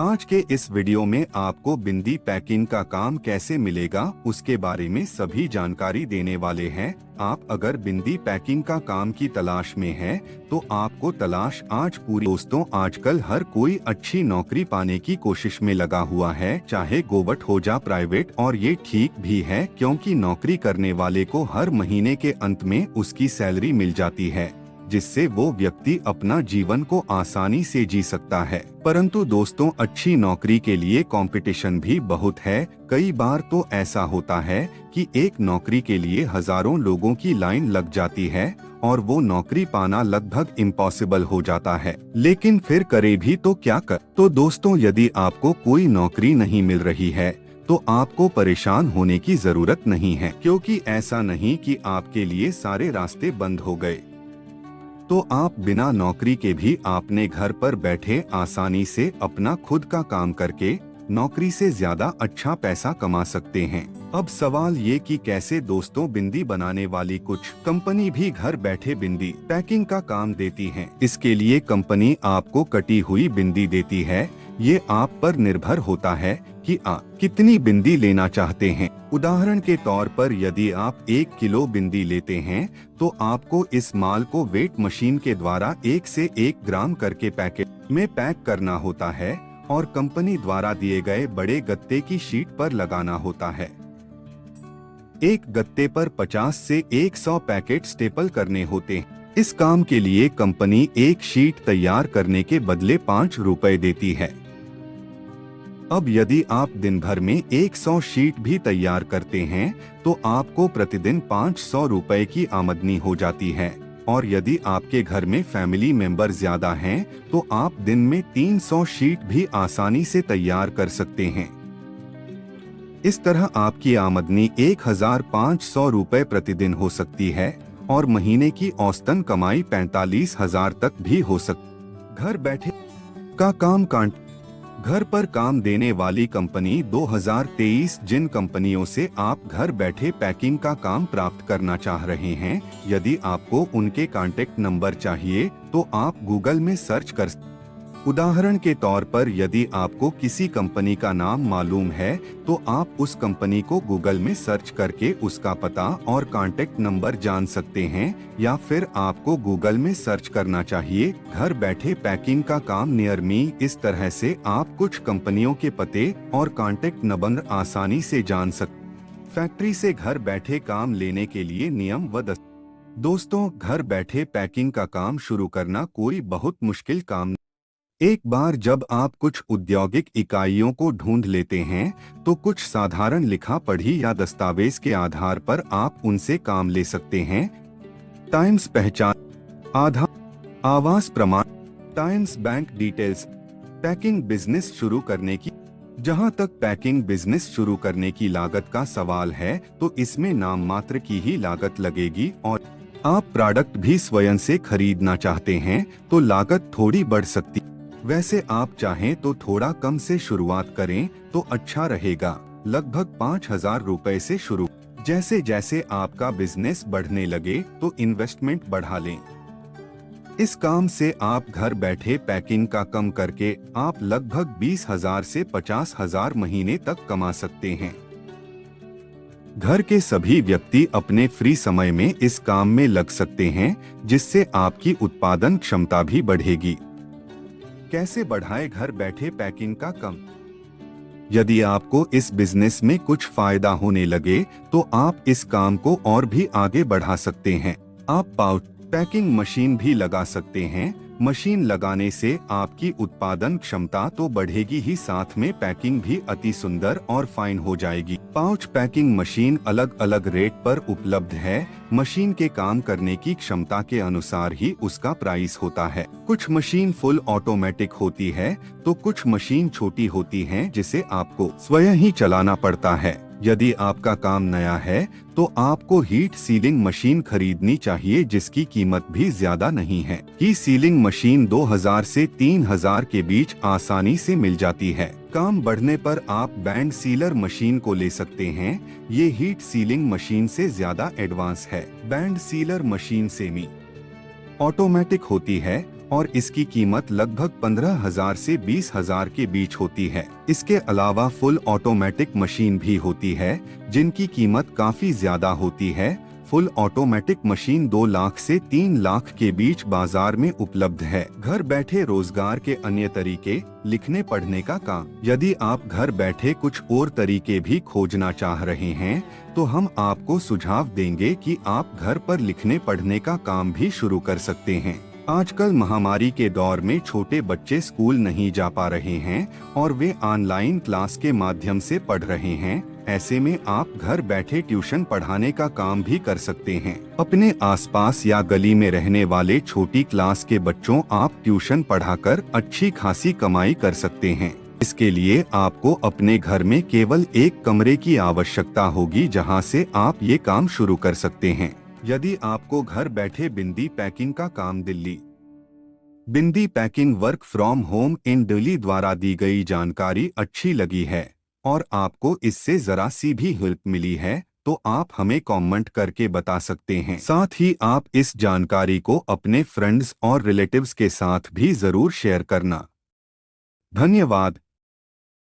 आज के इस वीडियो में आपको बिंदी पैकिंग का काम कैसे मिलेगा उसके बारे में सभी जानकारी देने वाले हैं। आप अगर बिंदी पैकिंग का काम की तलाश में हैं, तो आपको तलाश आज पूरी। दोस्तों, आजकल हर कोई अच्छी नौकरी पाने की कोशिश में लगा हुआ है, चाहे गवर्नमेंट हो या प्राइवेट, और ये ठीक भी है क्योंकि नौकरी करने वाले को हर महीने के अंत में उसकी सैलरी मिल जाती है, जिससे वो व्यक्ति अपना जीवन को आसानी से जी सकता है। परंतु दोस्तों, अच्छी नौकरी के लिए कंपटीशन भी बहुत है। कई बार तो ऐसा होता है कि एक नौकरी के लिए हजारों लोगों की लाइन लग जाती है और वो नौकरी पाना लगभग इम्पॉसिबल हो जाता है। लेकिन फिर करे भी तो क्या कर। तो दोस्तों, यदि आपको कोई नौकरी नहीं मिल रही है तो आपको परेशान होने की जरूरत नहीं है, क्योंकि ऐसा नहीं कि आपके लिए सारे रास्ते बंद हो गए। तो आप बिना नौकरी के भी अपने घर पर बैठे आसानी से अपना खुद का काम करके नौकरी से ज्यादा अच्छा पैसा कमा सकते हैं। अब सवाल ये कि कैसे। दोस्तों, बिंदी बनाने वाली कुछ कंपनी भी घर बैठे बिंदी पैकिंग का काम देती हैं। इसके लिए कंपनी आपको कटी हुई बिंदी देती है। ये आप पर निर्भर होता है कि आप कितनी बिंदी लेना चाहते हैं। उदाहरण के तौर पर यदि आप 1 किलो बिंदी लेते हैं तो आपको इस माल को वेट मशीन के द्वारा 1 से 1 ग्राम करके पैकेट में पैक करना होता है और कंपनी द्वारा दिए गए बड़े गत्ते की शीट पर लगाना होता है। एक गत्ते पर 50 से 100 पैकेट स्टेपल करने होते हैं। इस काम के लिए कंपनी एक शीट तैयार करने के बदले 5 रुपए देती है। अब यदि आप दिन भर में 100 शीट भी तैयार करते हैं तो आपको प्रतिदिन 500 रुपए की आमदनी हो जाती है। और यदि आपके घर में फैमिली मेंबर ज्यादा हैं तो आप दिन में 300 शीट भी आसानी से तैयार कर सकते हैं। इस तरह आपकी आमदनी 1500 रुपए प्रतिदिन हो सकती है और महीने की औसतन कमाई 45,000 तक भी हो सकती। घर बैठे का काम घर पर काम देने वाली कंपनी 2023। जिन कंपनियों से आप घर बैठे पैकिंग का काम प्राप्त करना चाह रहे हैं, यदि आपको उनके कॉन्टेक्ट नंबर चाहिए तो आप गूगल में सर्च कर। उदाहरण के तौर पर यदि आपको किसी कंपनी का नाम मालूम है तो आप उस कंपनी को गूगल में सर्च करके उसका पता और कॉन्टेक्ट नंबर जान सकते हैं। या फिर आपको गूगल में सर्च करना चाहिए घर बैठे पैकिंग का काम नियर मी। इस तरह से आप कुछ कंपनियों के पते और कॉन्टेक्ट नंबर आसानी से जान सकते। फैक्ट्री से घर बैठे काम लेने के लिए नियम व दोस्तों, घर बैठे पैकिंग का काम शुरू करना कोई बहुत मुश्किल काम। एक बार जब आप कुछ औद्योगिक इकाइयों को ढूंढ लेते हैं तो कुछ साधारण लिखा पढ़ी या दस्तावेज के आधार पर आप उनसे काम ले सकते हैं। टाइम्स पहचान, आधार, आवास प्रमाण, times bank details. Packing business शुरू करने की जहां तक पैकिंग बिजनेस शुरू करने की लागत का सवाल है तो इसमें नाम मात्र की ही लागत लगेगी और आप प्रोडक्ट भी स्वयं से खरीदना चाहते हैं तो लागत थोड़ी बढ़ सकती। वैसे आप चाहें तो थोड़ा कम से शुरुआत करें तो अच्छा रहेगा, लगभग 5,000 रुपए से शुरू। जैसे जैसे आपका बिजनेस बढ़ने लगे तो इन्वेस्टमेंट बढ़ा लें। इस काम से आप घर बैठे पैकिंग का कम करके आप लगभग 20,000 से 50,000 महीने तक कमा सकते हैं। घर के सभी व्यक्ति अपने फ्री समय में इस काम में लग सकते हैं, जिससे आपकी उत्पादन क्षमता भी बढ़ेगी। कैसे बढ़ाए घर बैठे पैकिंग का कम। यदि आपको इस बिजनेस में कुछ फायदा होने लगे तो आप इस काम को और भी आगे बढ़ा सकते हैं। आप पाउच पैकिंग मशीन भी लगा सकते हैं। मशीन लगाने से आपकी उत्पादन क्षमता तो बढ़ेगी ही, साथ में पैकिंग भी अति सुंदर और फाइन हो जाएगी। पाउच पैकिंग मशीन अलग अलग रेट पर उपलब्ध है। मशीन के काम करने की क्षमता के अनुसार ही उसका प्राइस होता है। कुछ मशीन फुल ऑटोमेटिक होती है तो कुछ मशीन छोटी होती हैं जिसे आपको स्वयं ही चलाना पड़ता है। यदि आपका काम नया है तो आपको हीट सीलिंग मशीन खरीदनी चाहिए, जिसकी कीमत भी ज्यादा नहीं है। हीट सीलिंग मशीन 2000 से 3000 के बीच आसानी से मिल जाती है। काम बढ़ने पर आप बैंड सीलर मशीन को ले सकते हैं। ये हीट सीलिंग मशीन से ज्यादा एडवांस है। Band sealer machine semi automatic होती है और इसकी कीमत लगभग 15,000 से 20,000 के बीच होती है। इसके अलावा फुल ऑटोमेटिक मशीन भी होती है जिनकी कीमत काफी ज्यादा होती है। फुल ऑटोमेटिक मशीन 2 लाख से 3 लाख के बीच बाजार में उपलब्ध है। घर बैठे रोजगार के अन्य तरीके, लिखने पढ़ने का काम। यदि आप घर बैठे कुछ और तरीके भी खोजना चाह रहे हैं तो हम आपको सुझाव देंगे कि आप घर पर लिखने पढ़ने का काम भी शुरू कर सकते हैं। आजकल महामारी के दौर में छोटे बच्चे स्कूल नहीं जा पा रहे हैं और वे ऑनलाइन क्लास के माध्यम से पढ़ रहे हैं। ऐसे में आप घर बैठे ट्यूशन पढ़ाने का काम भी कर सकते हैं। अपने आसपास या गली में रहने वाले छोटी क्लास के बच्चों आप ट्यूशन पढ़ाकर अच्छी खासी कमाई कर सकते हैं। इसके लिए आपको अपने घर में केवल एक कमरे की आवश्यकता होगी जहां से आप ये काम शुरू कर सकते हैं। यदि आपको घर बैठे बिंदी पैकिंग का काम Delhi bindi packing work from home in Delhi द्वारा दी गई जानकारी अच्छी लगी है और आपको इससे जरा सी भी हेल्प मिली है तो आप हमें कमेंट करके बता सकते हैं। साथ ही आप इस जानकारी को अपने फ्रेंड्स और रिलेटिव्स के साथ भी जरूर शेयर करना। धन्यवाद।